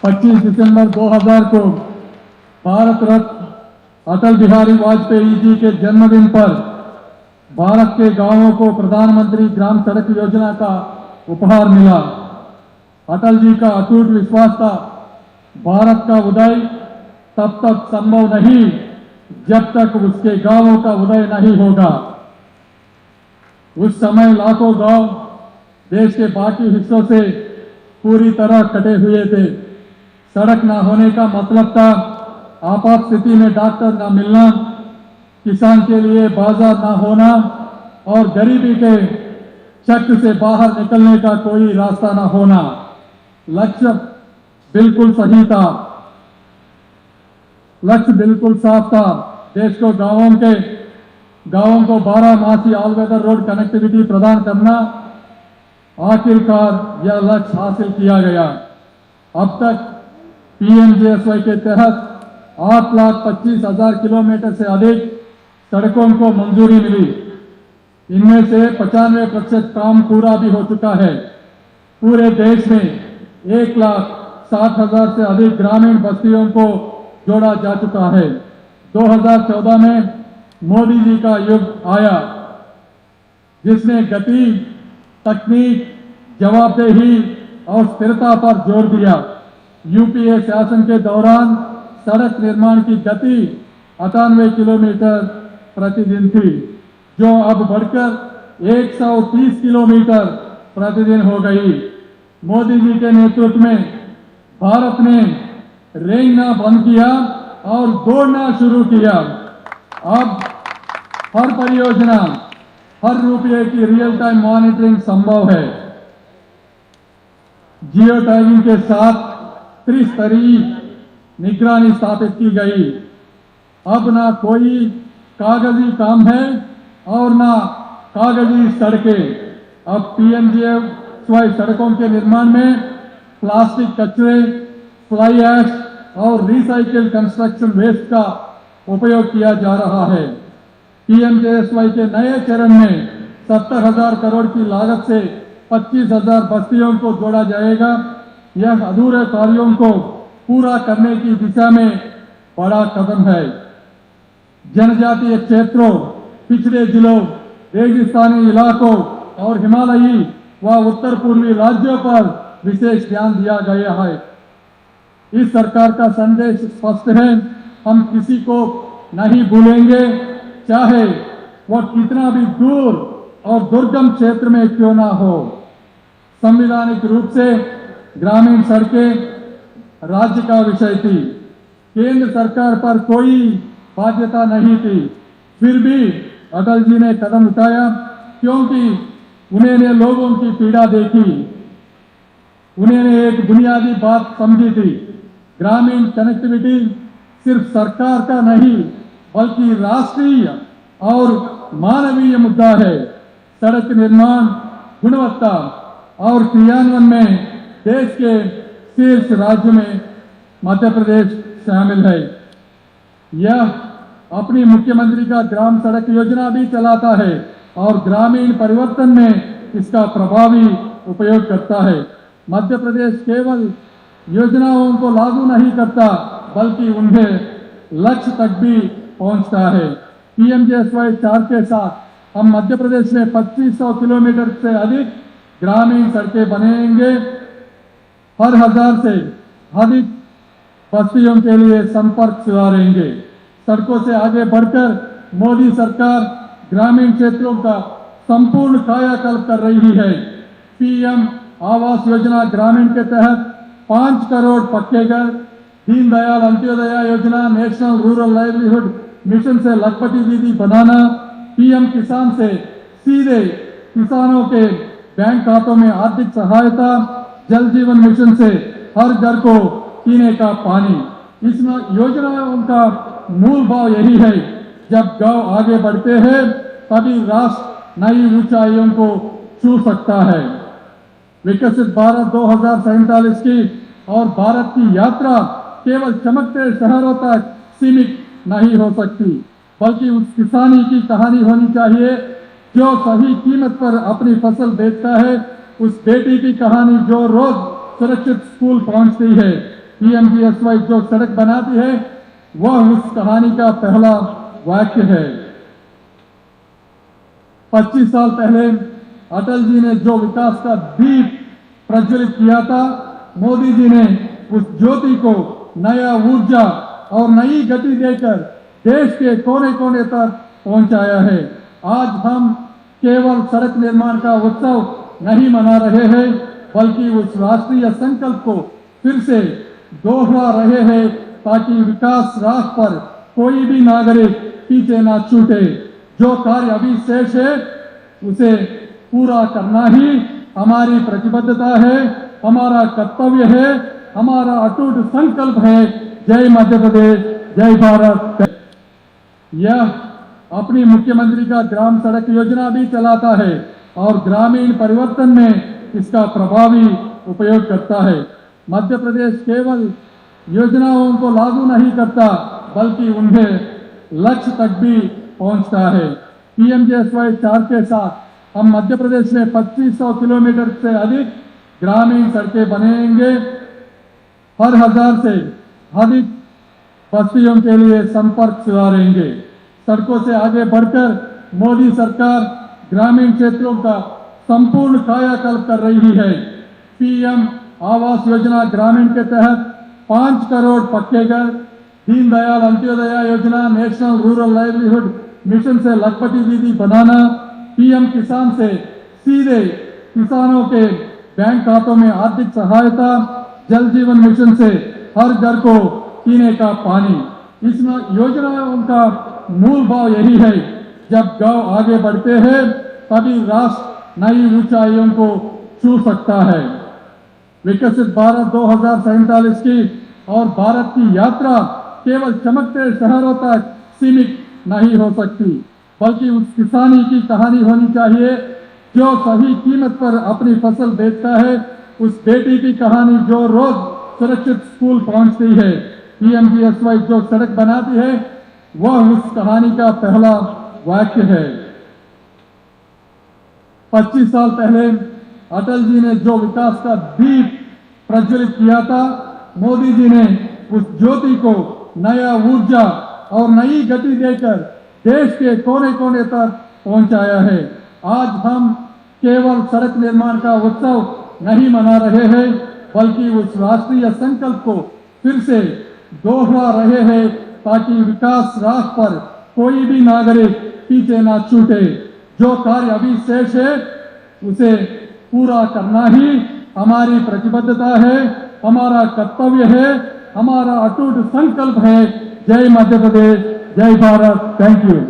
25 दिसंबर 2000 को भारत रत्न अटल बिहारी वाजपेयी जी के जन्मदिन पर भारत के गांवों को प्रधानमंत्री ग्राम सड़क योजना का उपहार मिला। अटल जी का अटूट विश्वास था, भारत का उदय तब तक संभव नहीं जब तक उसके गांवों का उदय नहीं होगा। उस समय लाखों गांव देश के बाकी हिस्सों से पूरी तरह कटे हुए थे। सड़क न होने का मतलब था आपात स्थिति में डॉक्टर न मिलना, किसान के लिए बाजार न होना और गरीबी के चक्र से बाहर निकलने का कोई रास्ता न होना। लक्ष्य बिल्कुल सही था, लक्ष्य बिल्कुल साफ था। देश को गांवों को 12 ऑल वेदर रोड कनेक्टिविटी प्रदान करना। आखिरकार यह लक्ष्य हासिल किया गया। अब तक पीएमजीएसवाई के तहत 8,25,000 किलोमीटर से अधिक सड़कों को मंजूरी मिली। इनमें से 95% काम पूरा भी हो चुका है। पूरे देश में 1,60,000 से अधिक ग्रामीण बस्तियों को जोड़ा जा चुका है। 2014 में मोदी जी का युग आया, जिसने गति, तकनीक, जवाबदेही और स्थिरता पर जोर दिया। यूपीए शासन के दौरान सड़क निर्माण की गति 98 किलोमीटर प्रतिदिन थी, जो अब बढ़कर 130 किलोमीटर प्रतिदिन हो गई। मोदी जी के नेतृत्व में भारत ने रेंगना बंद किया और दौड़ना शुरू किया। अब हर परियोजना, हर रुपये की रियल टाइम मॉनिटरिंग संभव है। जियो टैगिंग के साथ त्रिस्तरीय निगरानी स्थापित की गई। अब ना कोई कागजी काम है और ना कागजी सड़कें। अब पीएमजीएसवाई सड़कों के निर्माण में प्लास्टिक कचरे, फ्लाई ऐश और रिसाइकिल कंस्ट्रक्शन वेस्ट का उपयोग किया जा रहा है। पीएमजीएसवाई के नए चरण में 70,000 करोड़ की लागत से 25,000 बस्तियों को जोड़ा जाएगा। यह अधूरे कार्यों को पूरा करने की दिशा में बड़ा कदम है। जनजातीय क्षेत्रों, पिछड़े जिलों, रेगिस्तानी इलाकों और हिमालयी व उत्तर पूर्वी राज्यों पर विशेष ध्यान दिया गया है। इस सरकार का संदेश स्पष्ट है, हम किसी को नहीं भूलेंगे, चाहे वह कितना भी दूर और दुर्गम क्षेत्र में क्यों ना हो। संवैधानिक रूप से ग्रामीण सड़कें राज्य का विषय थी, केंद्र सरकार पर कोई बाध्यता नहीं थी। फिर भी अटल जी ने कदम उठाया, क्योंकि उन्होंने लोगों की पीड़ा देखी। उन्होंने एक बुनियादी बात समझी थी, ग्रामीण कनेक्टिविटी सिर्फ सरकार का नहीं बल्कि राष्ट्रीय और मानवीय मुद्दा है। सड़क निर्माण, गुणवत्ता और क्रियान्वयन में देश के शीर्ष राज्य में मध्य प्रदेश शामिल है। यह अपनी मुख्यमंत्री का ग्राम सड़क योजना भी चलाता है और ग्रामीण परिवर्तन में इसका प्रभावी उपयोग करता है। मध्य प्रदेश केवल योजनाओं को लागू नहीं करता बल्कि उन्हें लक्ष्य तक भी पहुंचता है। पीएमजीएसवाई 4 के साथ हम मध्य प्रदेश में 2500 किलोमीटर से अधिक ग्रामीण सड़कें बनाएंगे। हर 1000 से अधिक बस्तियों के लिए संपर्क सुधारेंगे। सड़कों से आगे बढ़कर मोदी सरकार ग्रामीण क्षेत्रों का संपूर्ण कायाकल्प कर रही है। पीएम आवास योजना ग्रामीण के तहत 5 करोड़ पक्के घर, दीनदयाल अंत्योदय योजना, नेशनल रूरल लाइवलीहुड मिशन से लखपति दीदी बनाना, पीएम किसान से सीधे किसानों के बैंक खातों में आर्थिक सहायता, जल जीवन मिशन से हर घर को पीने का पानी। इस योजनाओं का मूल भाव यही है, जब गांव आगे बढ़ते हैं तभी राष्ट्र नई ऊंचाइयों को छू सकता है। विकसित भारत 2047 की और भारत की यात्रा केवल चमकते शहरों तक सीमित नहीं हो सकती, बल्कि उस किसानी की कहानी होनी चाहिए जो सही कीमत पर अपनी फसल बेचता है, उस बेटी की कहानी जो रोज सुरक्षित स्कूल पहुंचती है, पीएमजीएसवाई जो सड़क बनाती है वह उस कहानी का पहला वाक्य है। 25 साल पहले अटल जी ने जो विकास का दीप प्रज्वलित किया था, मोदी जी ने उस ज्योति को नया ऊर्जा और नई गति देकर देश के कोने कोने तक पहुंचाया है। आज हम केवल सड़क निर्माण का उत्सव नहीं मना रहे हैं, बल्कि उस राष्ट्रीय संकल्प को फिर से दोहरा रहे हैं ताकि विकास राह पर कोई भी नागरिक पीछे ना छूटे। जो कार्य अभी शेष है उसे पूरा करना ही हमारी प्रतिबद्धता है, हमारा कर्तव्य है, हमारा अटूट संकल्प है। जय मध्य प्रदेश, जय भारत। यह अपनी मुख्यमंत्री का ग्राम सड़क योजना भी चलाता है और ग्रामीण परिवर्तन में इसका प्रभावी उपयोग करता है। मध्य प्रदेश केवल योजनाओं को लागू नहीं करता, बल्कि उन्हें लक्ष्य तक भी पहुंचता है। पीएमजीएसवाई 4 के साथ हम मध्य प्रदेश में 2500 किलोमीटर से अधिक ग्रामीण सड़कें बनाएंगे। हर 1000 से अधिक बस्तियों के लिए संपर्क सुधारेंगे। सड़कों से आगे बढ़कर मोदी सरकार ग्रामीण क्षेत्रों का संपूर्ण कायाकल्प कर रही है। पीएम आवास योजना ग्रामीण के तहत 5 करोड़ पक्के घर, दीनदयाल अंत्योदय योजना, नेशनल रूरल लाइवलीहुड मिशन से लखपति दीदी बनाना, पीएम किसान से सीधे किसानों के बैंक खातों में आर्थिक सहायता, जल जीवन मिशन से हर घर को पीने का पानी। इस योजनाओं का मूल भाव यही है, जब गांव आगे बढ़ते हैं तभी राष्ट्र नई ऊंचाइयों को छू सकता है। विकसित भारत 2047 की और भारत की यात्रा केवल चमकते शहरों तक सीमित नहीं हो सकती, बल्कि उस किसानी की कहानी होनी चाहिए जो सही कीमत पर अपनी फसल बेचता है, उस बेटी की कहानी जो रोज सुरक्षित स्कूल पहुंचती है। पीएमजीएसवाई जो सड़क बनाती है वह उस कहानी का पहला वाक्य है। 25 साल पहले अटल जी ने जो विकास का दीप प्रज्वलित किया था, मोदी जी ने उस ज्योति को नया ऊर्जा और नई गति देकर देश के कोने कोने तक पहुंचाया है। आज हम केवल सड़क निर्माण का उत्सव नहीं मना रहे हैं, बल्कि उस राष्ट्रीय संकल्प को फिर से दोहरा रहे हैं ताकि विकास राह पर कोई भी नागरिक पीछे ना छूटे। जो कार्य अभी शेष है उसे पूरा करना ही हमारी प्रतिबद्धता है, हमारा कर्तव्य है, हमारा अटूट संकल्प है। जय मध्य प्रदेश, जय भारत। Thank you.